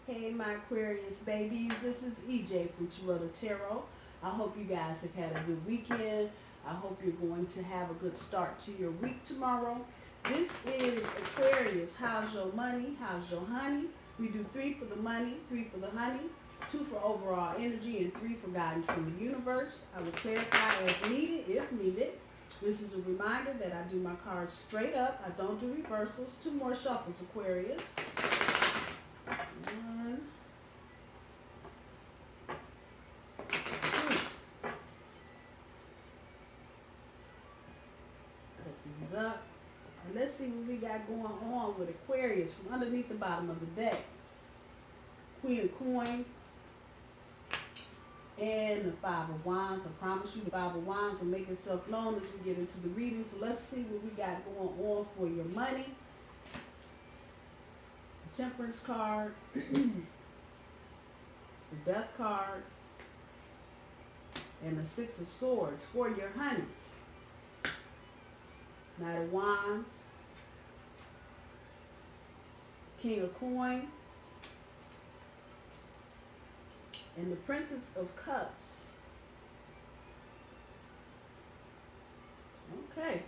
Hey my Aquarius babies, this is EJ from Taurota Tarot. I hope you guys have had a good weekend. I hope you're going to have a good start to your week tomorrow. This is Aquarius. How's your money? How's your honey? We do 3 for the money, 3 for the honey, 2 for overall energy, and 3 for guidance from the universe. I will clarify as needed, if needed. This is a reminder that I do my cards straight up. I don't do reversals. 2 more shuffles, Aquarius. 1, 2. Cut these up. And let's see what we got going on with Aquarius from underneath the bottom of the deck. Queen of Coins and the 5 of Wands. I promise you the 5 of Wands will make itself known as we get into the reading. So let's see what we got going on for your money. Temperance card, the Death card, and the 6 of Swords for your honey. Knight of Wands, King of Coins, and the Princess of Cups. Okay,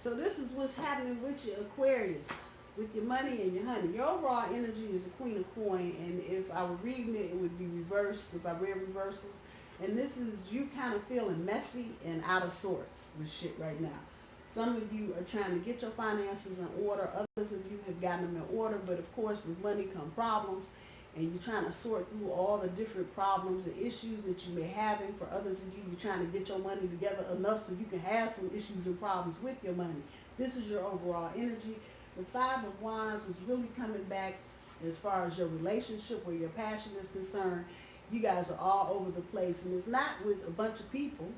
so this is what's happening with your Aquarius. With your money and your honey. Your overall energy is a Queen of Coins, and if I were reading it, it would be reversed if I read reversals. And this is you kind of feeling messy and out of sorts with shit right now. Some of you are trying to get your finances in order. Others of you have gotten them in order, but of course with money come problems, and you're trying to sort through all the different problems and issues that you may have. And for others of you, you're trying to get your money together enough so you can have some issues and problems with your money. This is your overall energy. The 5 of Wands is really coming back as far as your relationship, where your passion is concerned. You guys are all over the place, and it's not with a bunch of people.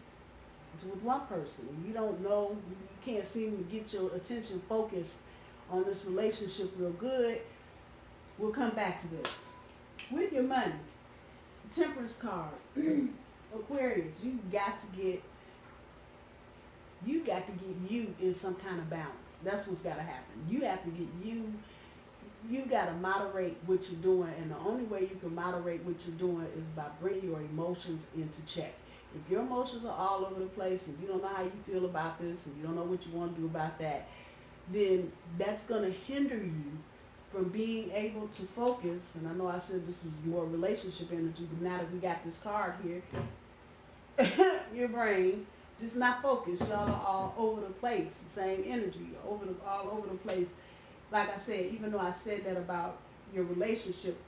It's with one person. And you don't know, you can't seem to get your attention focused on this relationship real good. We'll come back to this. With your money, Temperance card, Aquarius, you got to get you in some kind of balance. That's what's got to happen. You have to get you got to moderate what you're doing, and the only way you can moderate what you're doing is by bringing your emotions into check. If your emotions are all over the place and you don't know how you feel about this and you don't know what you want to do about that, then that's going to hinder you from being able to focus. And I know I said this was more relationship energy, but now that we got this card here, your brain just not focused. Y'all are all over the place. Same energy, all over the place. Like I said, even though I said that about your relationship,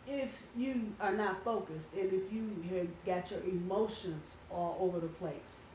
if you are not focused and if you have got your emotions all over the place,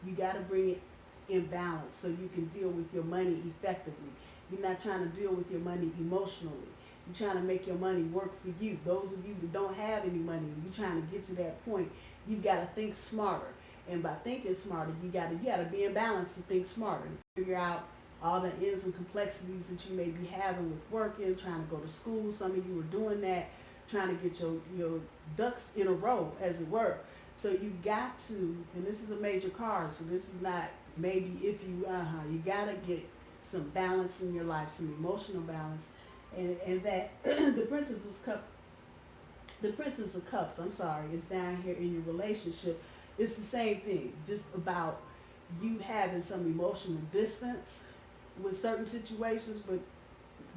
you got to bring it in balance so you can deal with your money effectively. You're not trying to deal with your money emotionally. You're trying to make your money work for you. Those of you that don't have any money, you're trying to get to that point, you've got to think smarter. And by thinking smarter, you gotta be in balance to think smarter. Figure out all the ends and complexities that you may be having with working, trying to go to school. Some of you are doing that, trying to get your ducks in a row, as it were. So you got to, and this is a major card, so this is not maybe if you, you gotta get some balance in your life, some emotional balance. And that the Princess of Cups, is down here in your relationship. It's the same thing, just about you having some emotional distance with certain situations, but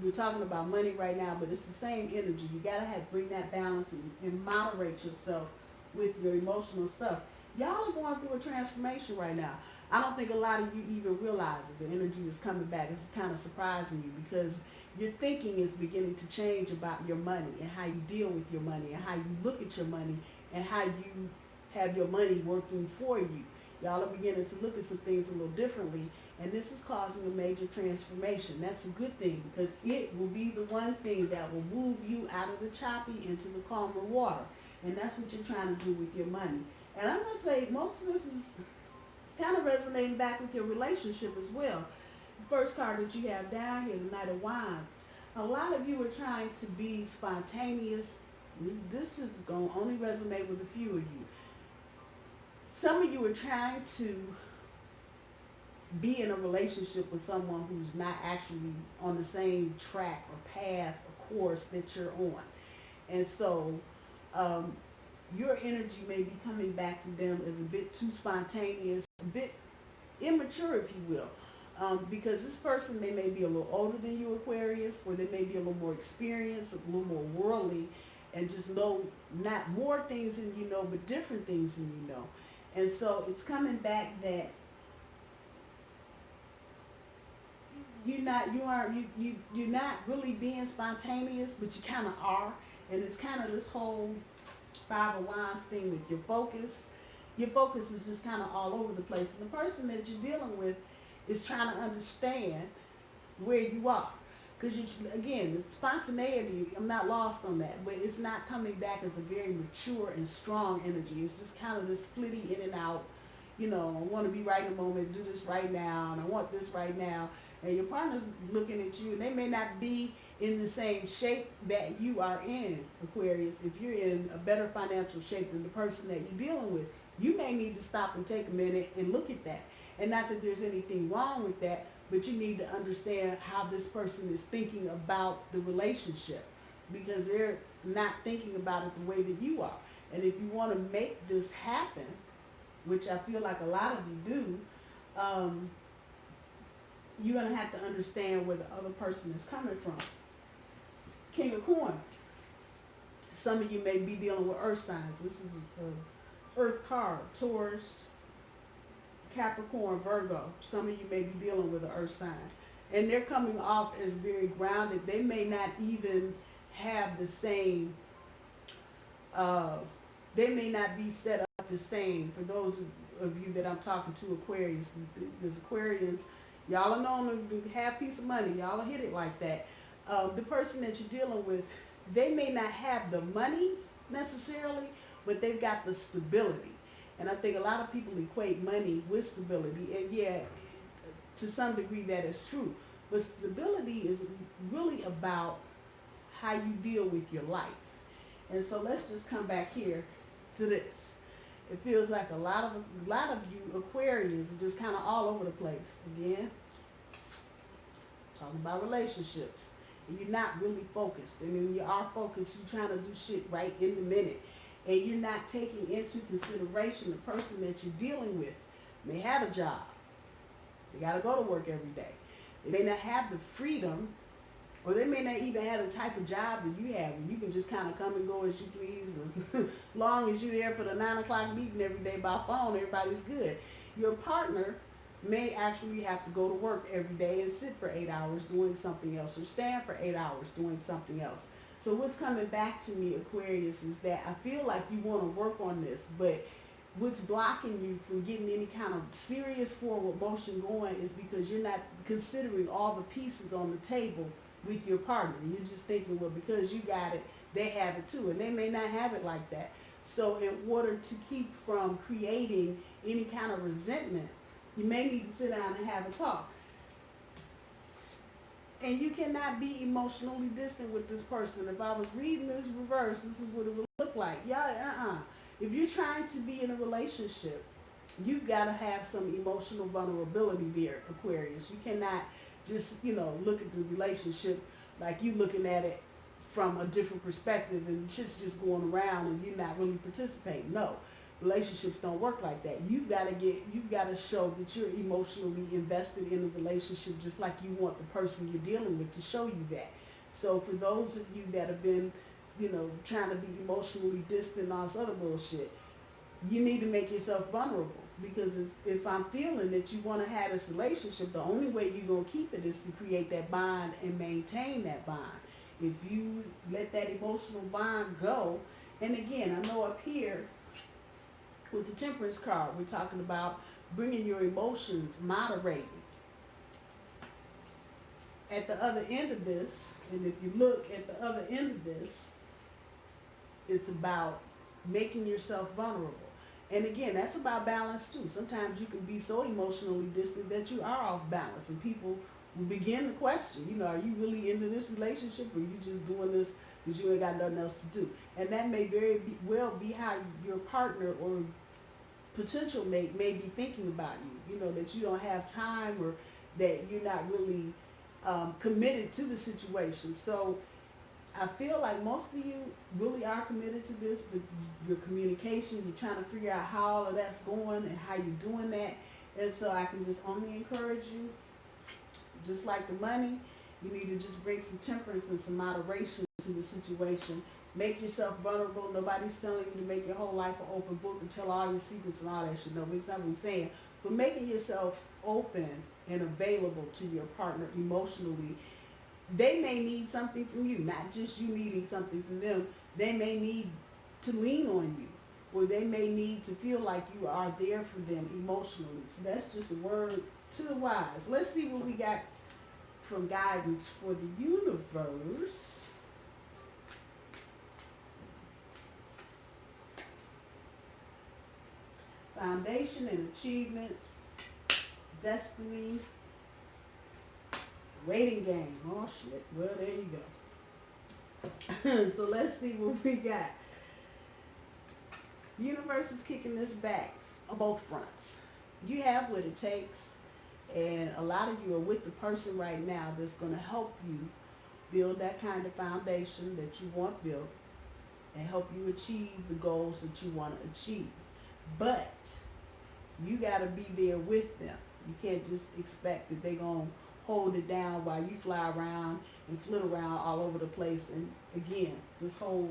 we're talking about money right now, but it's the same energy. You gotta bring that balance and moderate yourself with your emotional stuff. Y'all are going through a transformation right now. I don't think a lot of you even realize it. The energy is coming back. It's kind of surprising you because your thinking is beginning to change about your money and how you deal with your money and how you look at your money and how you have your money working for you. Y'all are beginning to look at some things a little differently, and this is causing a major transformation. That's a good thing because it will be the one thing that will move you out of the choppy into the calmer water, and that's what you're trying to do with your money. And I'm going to say most of this is kind of resonating back with your relationship as well. The first card that you have down here, the Knight of Wands. A lot of you are trying to be spontaneous. This is going to only resonate with a few of you. Some of you are trying to be in a relationship with someone who's not actually on the same track or path or course that you're on. And so your energy may be coming back to them as a bit too spontaneous, a bit immature, if you will. Because this person, they may be a little older than you, Aquarius, or they may be a little more experienced, a little more worldly, and just know not more things than you know, but different things than you know. And so it's coming back that you're not really being spontaneous, but you kind of are. And it's kind of this whole Five of Wands thing with your focus. Your focus is just kind of all over the place. And the person that you're dealing with is trying to understand where you are. Because, again, the spontaneity, I'm not lost on that, but it's not coming back as a very mature and strong energy. It's just kind of this flitty in and out, I want to be right in the moment, do this right now, and I want this right now. And your partner's looking at you, and they may not be in the same shape that you are in, Aquarius. If you're in a better financial shape than the person that you're dealing with, you may need to stop and take a minute and look at that. And not that there's anything wrong with that, but you need to understand how this person is thinking about the relationship, because they're not thinking about it the way that you are. And if you want to make this happen, which I feel like a lot of you do, you're going to have to understand where the other person is coming from. King of Coin. Some of you may be dealing with earth signs. This is an earth card. Taurus, Capricorn, Virgo. Some of you may be dealing with an earth sign. And they're coming off as very grounded. They may not even have the same, they may not be set up the same. For those of you that I'm talking to, Aquarius, there's Aquarians, y'all are known to have a piece of money. Y'all will hit it like that. The person that you're dealing with, they may not have the money necessarily, but they've got the stability. And I think a lot of people equate money with stability. And yeah, to some degree that is true. But stability is really about how you deal with your life. And so let's just come back here to this. It feels like a lot of you Aquarians are just kind of all over the place. Again, talking about relationships. And you're not really focused. And when you are focused, you're trying to do shit right in the minute. And you're not taking into consideration the person that you're dealing with may have a job. They got to go to work every day. They may not have the freedom, or they may not even have the type of job that you have, where you can just kind of come and go as you please. As long as you're there for the 9 o'clock meeting every day by phone, everybody's good. Your partner may actually have to go to work every day and sit for 8 hours doing something else, or stand for 8 hours doing something else. So what's coming back to me, Aquarius, is that I feel like you want to work on this, but what's blocking you from getting any kind of serious forward motion going is because you're not considering all the pieces on the table with your partner. You're just thinking, well, because you got it, they have it too, and they may not have it like that. So in order to keep from creating any kind of resentment, you may need to sit down and have a talk. And you cannot be emotionally distant with this person. If I was reading this reverse, this is what it would look like. If you're trying to be in a relationship, you've got to have some emotional vulnerability there, Aquarius. You cannot just, look at the relationship like you looking at it from a different perspective and shit's just going around and you're not really participating. No. Relationships don't work like that. You've got to show that you're emotionally invested in a relationship, just like you want the person you're dealing with to show you that. So for those of you that have been, trying to be emotionally distant and all this other bullshit, you need to make yourself vulnerable. Because if I'm feeling that you want to have this relationship, the only way you're going to keep it is to create that bond and maintain that bond. If you let that emotional bond go, and again, I know up here, with the Temperance card, we're talking about bringing your emotions, moderating. At the other end of this, and if you look at the other end of this, it's about making yourself vulnerable. And again, that's about balance too. Sometimes you can be so emotionally distant that you are off balance, and people will begin to question, are you really into this relationship, or are you just doing this because you ain't got nothing else to do? And that may very well be how your partner or potential mate may be thinking about you, that you don't have time, or that you're not really committed to the situation. So I feel like most of you really are committed to this, but your communication, you're trying to figure out how all of that's going and how you're doing that. And so I can just only encourage you, just like the money, you need to just bring some temperance and some moderation to the situation. Make yourself vulnerable. Nobody's telling you to make your whole life an open book and tell all your secrets and all that shit. Nobody's not what I'm saying. But making yourself open and available to your partner emotionally. They may need something from you, not just you needing something from them. They may need to lean on you, or they may need to feel like you are there for them emotionally. So that's just a word to the wise. Let's see what we got from guidance for the universe. Foundation and achievements, destiny, waiting game. Oh shit. Well, there you go. So let's see what we got. Universe is kicking this back on both fronts. You have what it takes, and a lot of you are with the person right now that's going to help you build that kind of foundation that you want built and help you achieve the goals that you want to achieve. But you got to be there with them. You can't just expect that they're going to hold it down while you fly around and flit around all over the place. And again, this whole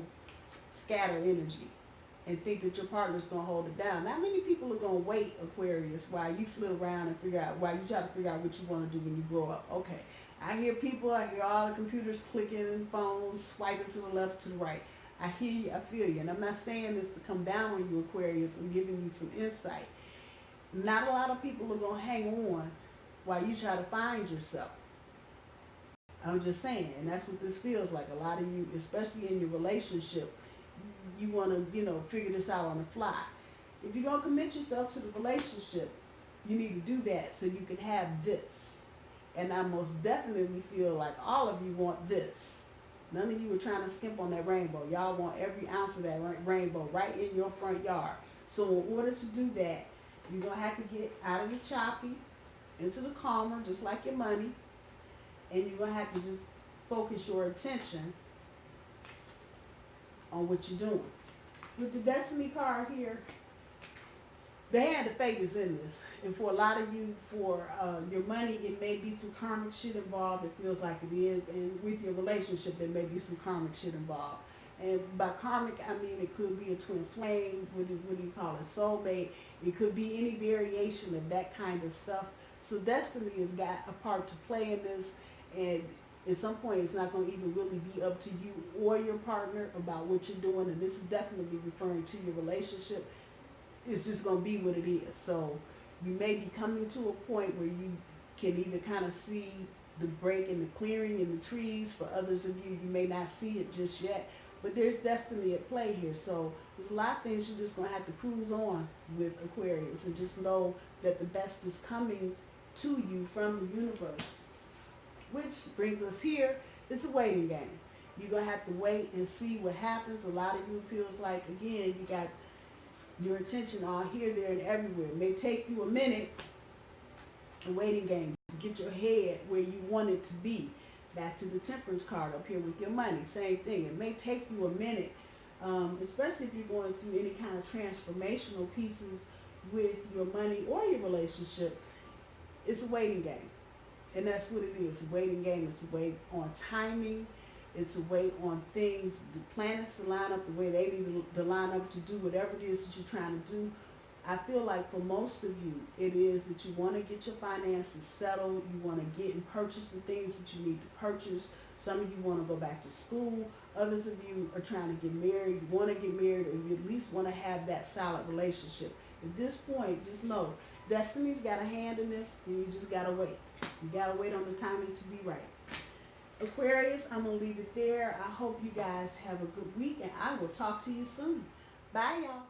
scatter energy and think that your partner's going to hold it down. Not many people are going to wait, Aquarius, while you flit around and while you try to figure out what you want to do when you grow up. Okay, I hear people, I hear all the computers clicking, phones swiping to the left, to the right. I hear you, I feel you. And I'm not saying this to come down on you, Aquarius. I'm giving you some insight. Not a lot of people are going to hang on while you try to find yourself. I'm just saying, and that's what this feels like. A lot of you, especially in your relationship, you want to, figure this out on the fly. If you're going to commit yourself to the relationship, you need to do that so you can have this. And I most definitely feel like all of you want this. None of you are trying to skimp on that rainbow. Y'all want every ounce of that rainbow right in your front yard. So in order to do that, you're going to have to get out of the choppy, into the calmer, just like your money. And you're going to have to just focus your attention on what you're doing. With the Destiny card here, the hand of fate is in this. And for a lot of you, for your money, it may be some karmic shit involved. It feels like it is. And with your relationship, there may be some karmic shit involved. And by karmic, I mean it could be a twin flame. What do you call it? Soulmate. It could be any variation of that kind of stuff. So Destiny has got a part to play in this. And at some point, it's not going to even really be up to you or your partner about what you're doing. And this is definitely referring to your relationship. It's just going to be what it is. So you may be coming to a point where you can either kind of see the break in the clearing in the trees. For others of you, you may not see it just yet. But there's destiny at play here. So there's a lot of things you're just going to have to cruise on with, Aquarius. And just know that the best is coming to you from the universe. Which brings us here. It's a waiting game. You're going to have to wait and see what happens. A lot of you feels like, again, you got your attention all here, there, and everywhere. It may take you a minute, a waiting game, to get your head where you want it to be. Back to the Temperance card up here with your money. Same thing. It may take you a minute, especially if you're going through any kind of transformational pieces with your money or your relationship. It's a waiting game. And that's what it is. It's a waiting game. It's a wait on timing. It's a wait on things, the planets to line up the way they need to line up to do whatever it is that you're trying to do. I feel like for most of you, it is that you want to get your finances settled. You want to get and purchase the things that you need to purchase. Some of you want to go back to school. Others of you are trying to get married. You want to get married, or you at least want to have that solid relationship. At this point, just know, Destiny's got a hand in this, and you just got to wait. You got to wait on the timing to be right. Aquarius, I'm going to leave it there. I hope you guys have a good week, and I will talk to you soon. Bye, y'all.